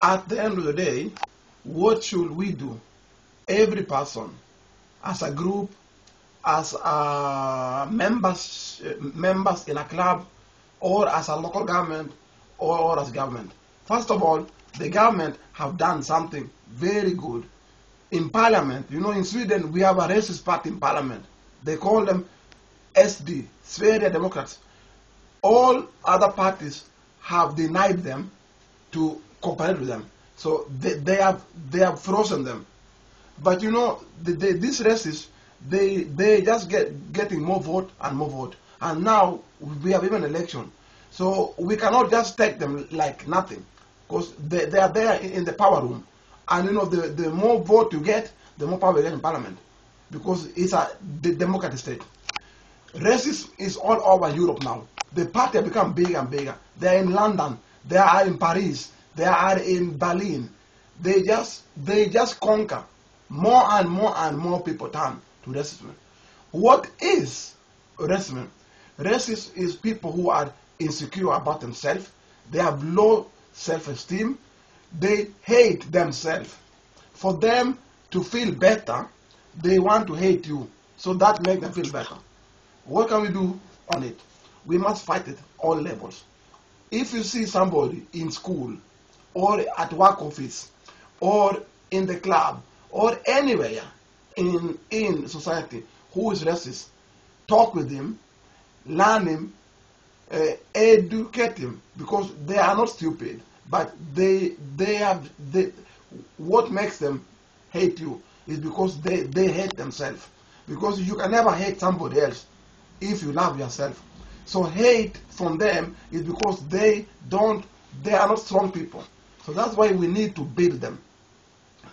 At the end of the day, what should we do? Every person, as a group, as members in a club, or as a local government, or as government. First of all, the government have done something very good. In parliament, you know, in Sweden, we have a racist party in parliament. They call them SD, Swedish Democrats. All other parties have denied them to cooperate with them. So they have frozen them. But you know, these racists, they just getting more vote and more vote. And now we have even election. So we cannot just take them like nothing, because they are there in the power room. And you know, the more vote you get, the more power you get in parliament, because it's a democratic state. Racism is all over Europe now. The party have become bigger and bigger. They are in London, they are in Paris, they are in Berlin. They just conquer. More and more people turn to racism. What is racism? Racism is people who are insecure about themselves. They have low self-esteem. They hate themselves. For them to feel better, they want to hate you. So that makes them feel better. What can we do on it? We must fight it all levels. If you see somebody in school, or at work office, or in the club, or anywhere in society who is racist, talk with him, learn him, educate him, because they are not stupid, but what makes them hate you is because they hate themselves. Because you can never hate somebody else if you love yourself. So hate from them is because they are not strong people. So that's why we need to build them.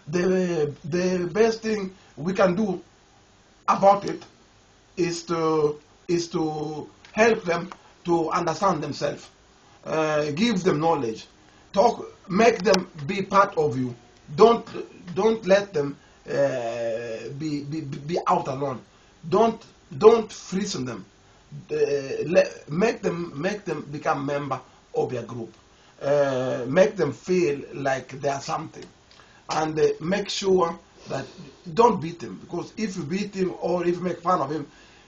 The best thing we can do about it is to help them to understand themselves, give them knowledge, make them be part of you. Don't let them be out alone. Don't freeze them. Make them become member of your group. Make them feel like they are something, and make sure that don't beat him, because if you beat him or if you make fun of him,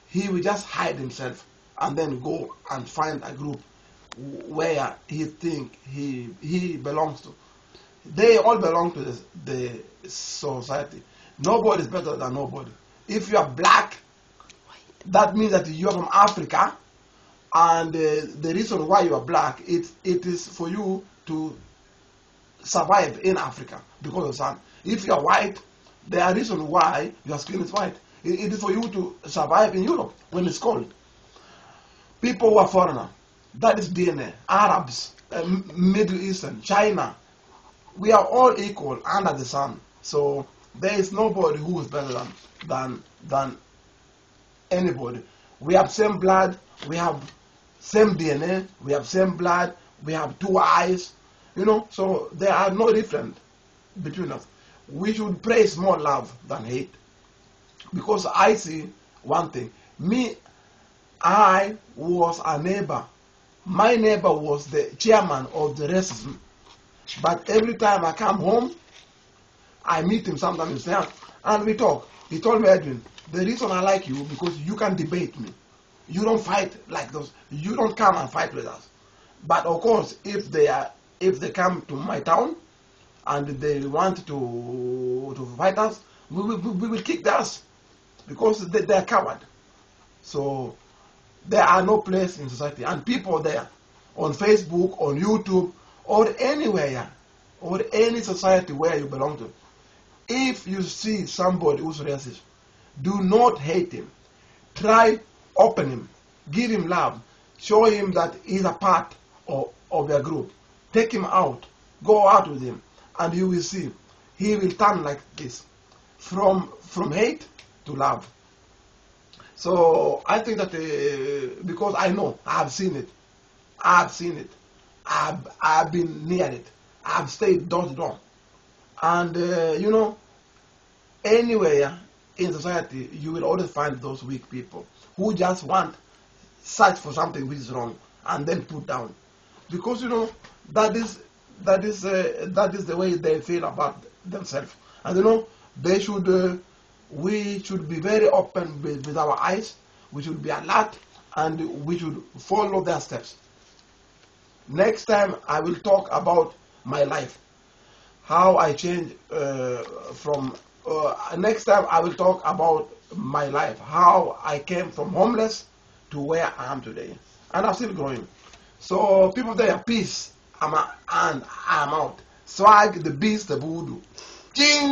he will just hide himself and then go and find a group where he think he belongs to. They all belong to the society. Nobody is better than nobody. If you are black, that means that you are from Africa, and the reason why you are black, it is for you to survive in Africa because of the sun. If you are white, there are reasons why your skin is white. It is for you to survive in Europe when it's cold. People who are foreigner, that is DNA. Arabs, Middle Eastern, China, we are all equal under the sun. So there is nobody who is better than anybody. We have same blood, we have same DNA, we have same blood, we have two eyes, you know, so there are no difference between us. We should praise more love than hate. Because I see one thing. I was a neighbor. My neighbor was the chairman of the racism. But every time I come home, I meet him sometimes himself, and we talk. He told me, Edwin, the reason I like you because you can debate me. You don't fight like those. You don't come and fight with us. But of course, if they come to my town and they want to fight us, we will kick their ass because they are coward. So there are no place in society, and people there on Facebook, on YouTube, or anywhere, or any society where you belong to. If you see somebody who's racist, do not hate him. Try open him, give him love, show him that he's a part of your group. Take him out, go out with him, and you will see he will turn like this, from hate to love. So I think that because I know, I've seen it, I've been near it, I've stayed door to door, and you know, anywhere in society you will always find those weak people who just search for something which is wrong and then put down, because you know that is that is the way they feel about themselves. And you know, they should we should be very open with our eyes. We should be alert, and we should follow their steps. Next time I will talk about my life, how I changed from. Next time I will talk about my life, how I came from homeless to where I am today, and I'm still growing. So people there, peace. And I'm out. Swag the beast, the voodoo. Ching.